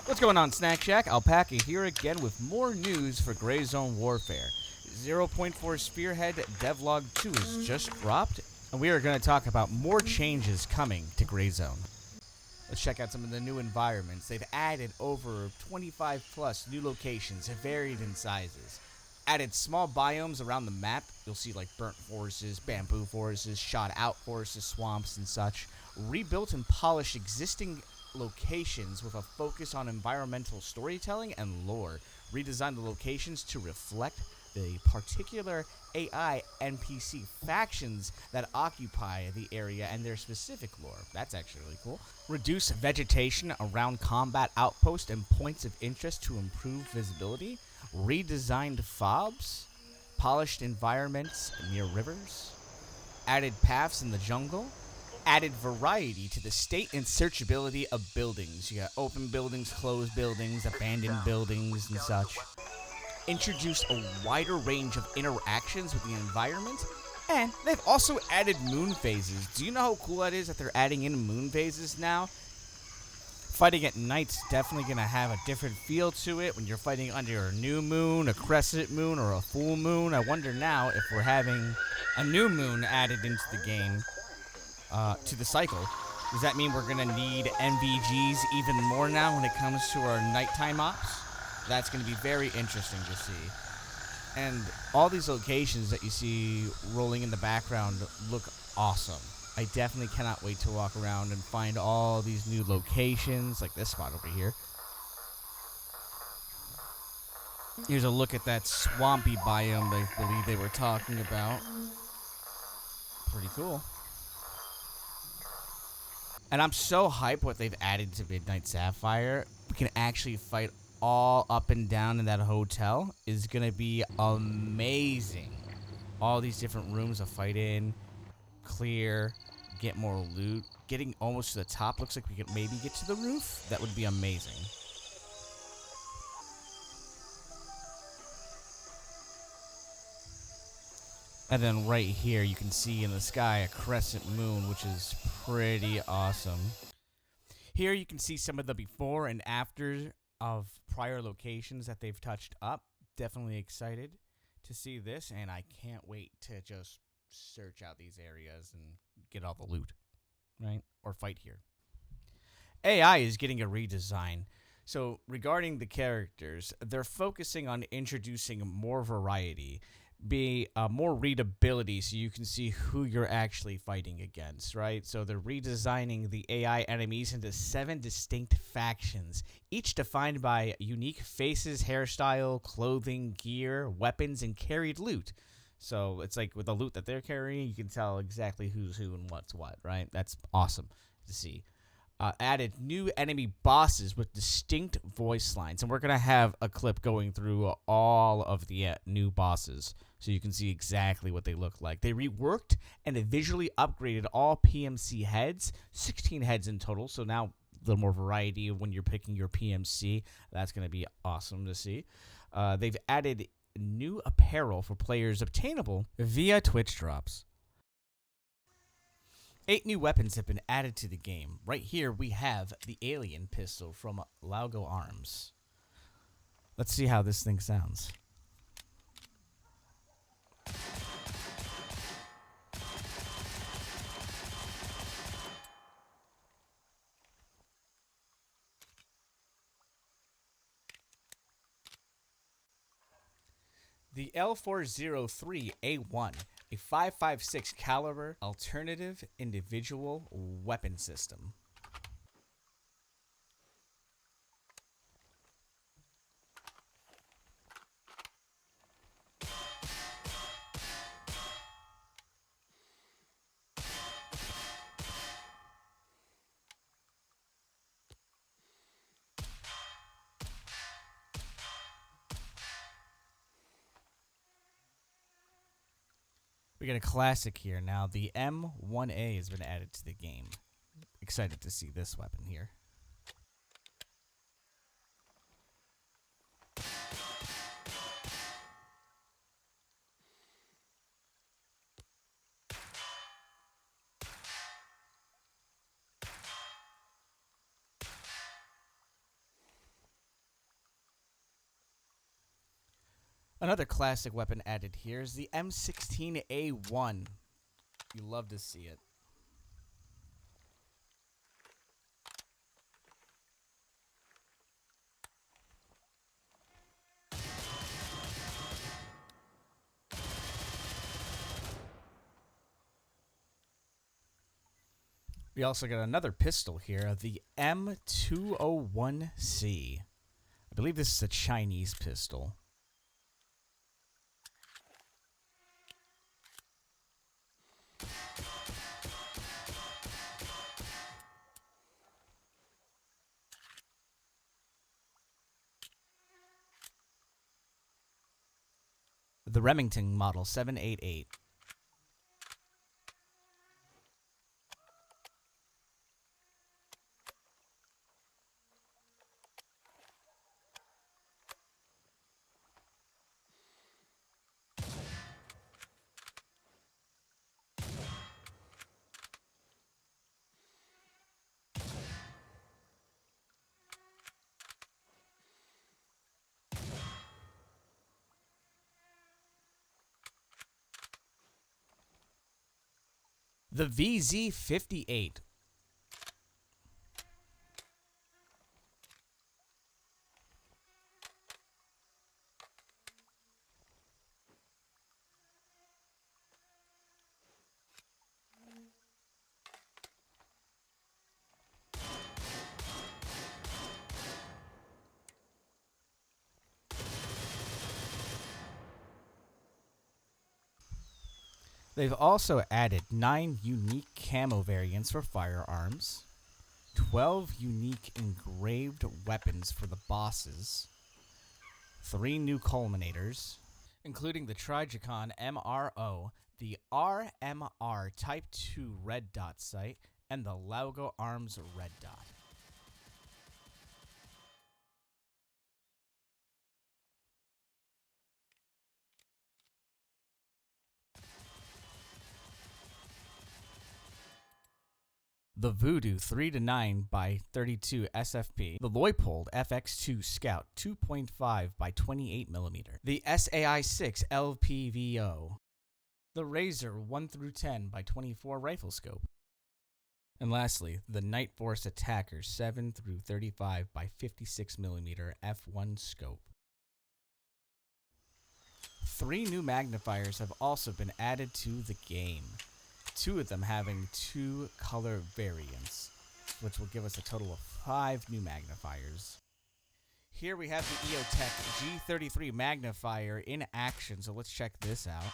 What's going on, Snack Shack? Alpaca here again with more news for Gray Zone Warfare. 0.4 Spearhead Devlog 2 is just dropped, and we are going to talk about more changes coming to Gray Zone. Let's check out some of the new environments. They've added over 25 plus new locations, varied in sizes. Added small biomes around the map. You'll see like burnt forests, bamboo forests, shot out forests, swamps, and such. Rebuilt and polished existing locations with a focus on environmental storytelling and lore. Redesigned the locations to reflect the particular AI NPC factions that occupy the area and their specific lore. That's actually really cool. Reduce vegetation around combat outposts and points of interest to improve visibility. Redesigned fobs. Polished environments near rivers. Added paths in the jungle. Added variety to the state and searchability of buildings. You got open buildings, closed buildings, abandoned buildings, and such. Introduced a wider range of interactions with the environment, and they've also added moon phases. Do you know how cool that is that they're adding in moon phases now? Fighting at night's definitely going to have a different feel to it when you're fighting under a new moon, a crescent moon, or a full moon. I wonder now if we're having a new moon added into the game. To the cycle. Does that mean we're going to need NVGs even more now when it comes to our nighttime ops? That's going to be very interesting to see. And all these locations that you see rolling in the background look awesome. I definitely cannot wait to walk around and find all these new locations, like this spot over here. Here's a look at that swampy biome I believe they were talking about. Pretty cool. And I'm so hyped what they've added to Midnight Sapphire. We can actually fight all up and down in that hotel. Is going to be amazing. All these different rooms to fight in, clear, get more loot. Getting almost to the top looks like we could maybe get to the roof. That would be amazing. And then right here, you can see in the sky a crescent moon, which is pretty awesome. Here you can see some of the before and after of prior locations that they've touched up. Definitely excited to see this, and I can't wait to just search out these areas and get all the loot, right? Or fight here. AI is getting a redesign. So regarding the characters, they're focusing on introducing more variety. Be more readability so you can see who you're actually fighting against, right? So they're redesigning the AI enemies into 7 distinct factions, each defined by unique faces, hairstyle, clothing, gear, weapons, and carried loot. So it's like with the loot that they're carrying, you can tell exactly who's who and what's what, right? That's awesome to see. Added new enemy bosses with distinct voice lines. And we're going to have a clip going through all of the new bosses so you can see exactly what they look like. They reworked and visually upgraded all PMC heads, 16 heads in total. So now a little more variety when you're picking your PMC. That's going to be awesome to see. They've added new apparel for players obtainable via Twitch drops. 8 new weapons have been added to the game. Right here we have the alien pistol from Laugo Arms. Let's see how this thing sounds. The L403A1, a 5.56 caliber alternative individual weapon system. We got a classic here. Now, the M1A has been added to the game. Excited to see this weapon here. Another classic weapon added here is the M16A1. You love to see it. We also got another pistol here, the M201C. I believe this is a Chinese pistol. The Remington Model 788. The VZ58. They've also added 9 unique camo variants for firearms, 12 unique engraved weapons for the bosses, 3 new culminators, including the Trijicon MRO, the RMR Type 2 red dot sight, and the Laugo Arms red dot. The Voodoo 3-9x32 SFP, the Leupold FX2 Scout 2.5x28mm, the SAI-6 LPVO, the Razor 1-10x24 rifle scope, and lastly, the Night Force Attacker 7-35x56mm f1 scope. 3 new magnifiers have also been added to the game. 2 of them having 2 color variants, which will give us a total of 5 new magnifiers. Here we have the EOTech G33 magnifier in action, so let's check this out.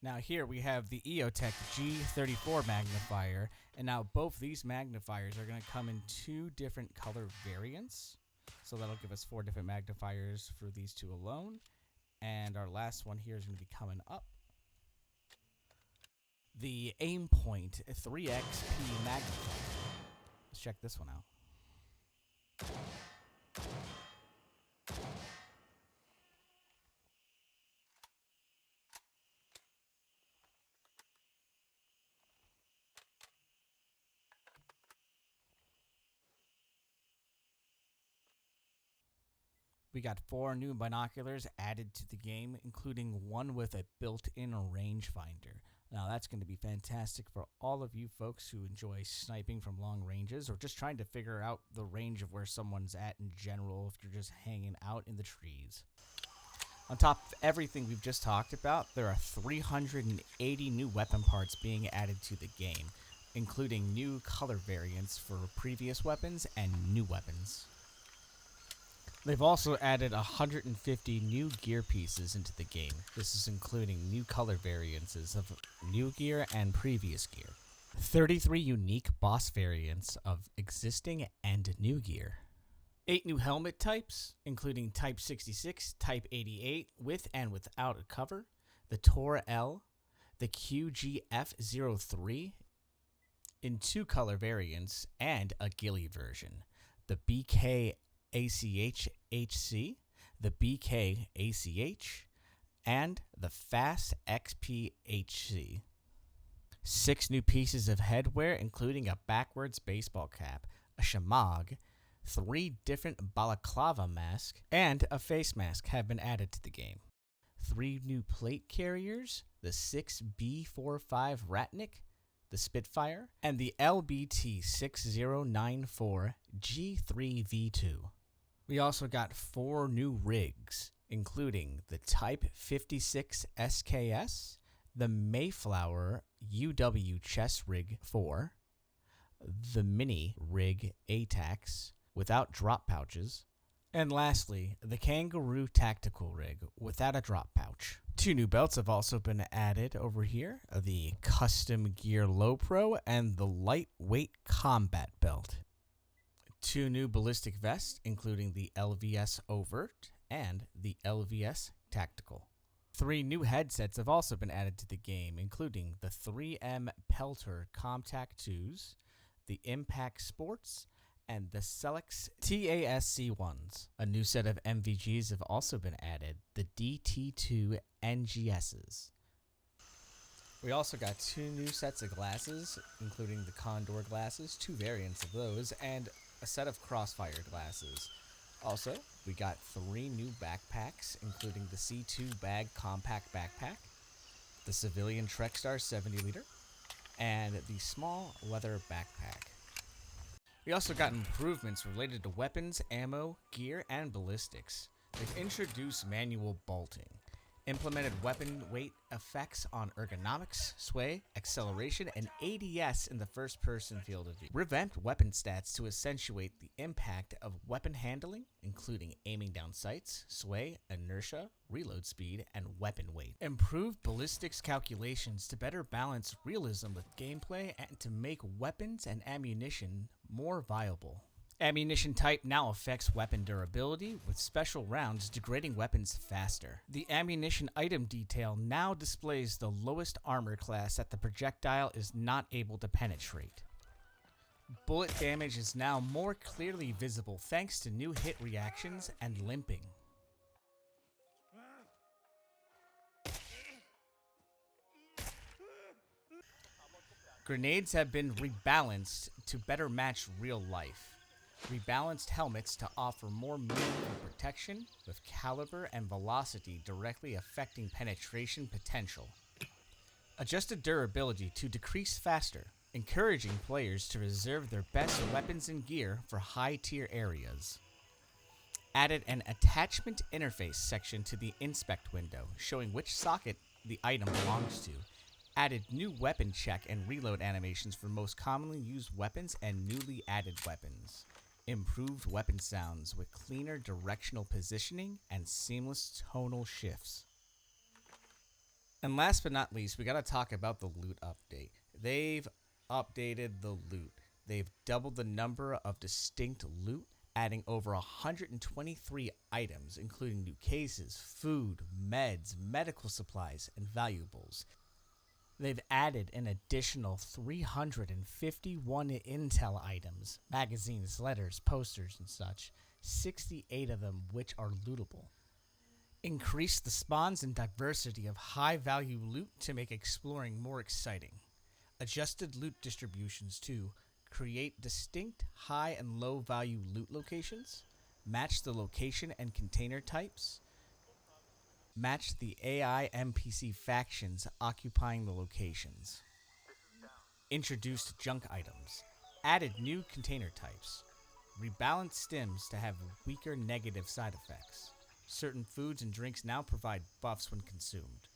Now here we have the EOTech G34 magnifier, and now both these magnifiers are going to come in 2 different color variants. So that'll give us 4 different magnifiers for these 2 alone. And our last one here is going to be coming up. The Aimpoint 3XP magnifier. Let's check this one out. We got 4 new binoculars added to the game, including one with a built-in rangefinder. Now that's going to be fantastic for all of you folks who enjoy sniping from long ranges or just trying to figure out the range of where someone's at in general if you're just hanging out in the trees. On top of everything we've just talked about, there are 380 new weapon parts being added to the game, including new color variants for previous weapons and new weapons. They've also added 150 new gear pieces into the game. This is including new color variances of new gear and previous gear. 33 unique boss variants of existing and new gear. 8 new helmet types, including Type 66, Type 88, with and without a cover, the Tor L, the QGF03, in 2 color variants, and a ghillie version, the BK ACH HC, the BK ACH, and the Fast XPHC. 6 new pieces of headwear, including a backwards baseball cap, a shamag, 3 different balaclava masks, and a face mask have been added to the game. 3 new plate carriers, the 6B45 Ratnik, the Spitfire, and the LBT6094 G3V2. We also got 4 new rigs, including the Type 56 SKS, the Mayflower UW Chess Rig 4, the Mini Rig ATAX without drop pouches, and lastly, the Kangaroo Tactical Rig without a drop pouch. 2 new belts have also been added over here, the Custom Gear Low Pro and the Lightweight Combat Belt. 2 new ballistic vests, including the LVS Overt and the LVS Tactical. 3 new headsets have also been added to the game, including the 3M Peltor Comtac 2s, the Impact Sports, and the Celex TASC1s. A new set of MVGs have also been added, the DT2 NGSs. We also got 2 new sets of glasses, including the Condor glasses, 2 variants of those, and a set of Crossfire glasses. Also, we got 3 new backpacks, including the C2 Bag Compact Backpack, the Civilian Trekstar 70-liter, and the Small Leather Backpack. We also got improvements related to weapons, ammo, gear, and ballistics. They've introduced manual bolting, implemented weapon weight effects on ergonomics, sway, acceleration, and ADS in the first-person field of view. Revamped weapon stats to accentuate the impact of weapon handling, including aiming down sights, sway, inertia, reload speed, and weapon weight. Improved ballistics calculations to better balance realism with gameplay and to make weapons and ammunition more viable. Ammunition type now affects weapon durability, with special rounds degrading weapons faster. The ammunition item detail now displays the lowest armor class that the projectile is not able to penetrate. Bullet damage is now more clearly visible thanks to new hit reactions and limping. Grenades have been rebalanced to better match real life. Rebalanced helmets to offer more meaningful protection, with caliber and velocity directly affecting penetration potential. Adjusted durability to decrease faster, encouraging players to reserve their best weapons and gear for high-tier areas. Added an attachment interface section to the inspect window, showing which socket the item belongs to. Added new weapon check and reload animations for most commonly used weapons and newly added weapons. Improved weapon sounds with cleaner directional positioning and seamless tonal shifts. And last but not least, we gotta talk about the loot update. They've updated the loot. They've doubled the number of distinct loot, adding over 123 items, including new cases, food, meds, medical supplies, and valuables. They've added an additional 351 intel items, magazines, letters, posters, and such, 68 of them which are lootable. Increase the spawns and diversity of high-value loot to make exploring more exciting. Adjusted loot distributions to create distinct high and low-value loot locations, match the location and container types, match the AI NPC factions occupying the locations. Introduced junk items. Added new container types. Rebalanced stims to have weaker negative side effects. Certain foods and drinks now provide buffs when consumed.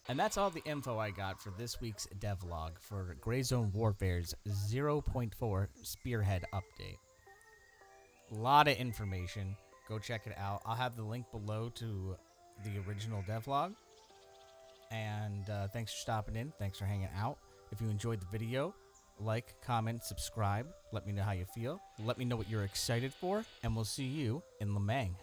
And that's all the info I got for this week's devlog for Gray Zone Warfare's 0.4 Spearhead update. A lot of information. Go check it out. I'll have the link below to the original devlog. And thanks for stopping in. Thanks for hanging out. If you enjoyed the video, like, comment, subscribe. Let me know how you feel. Let me know what you're excited for. And we'll see you in Lemang.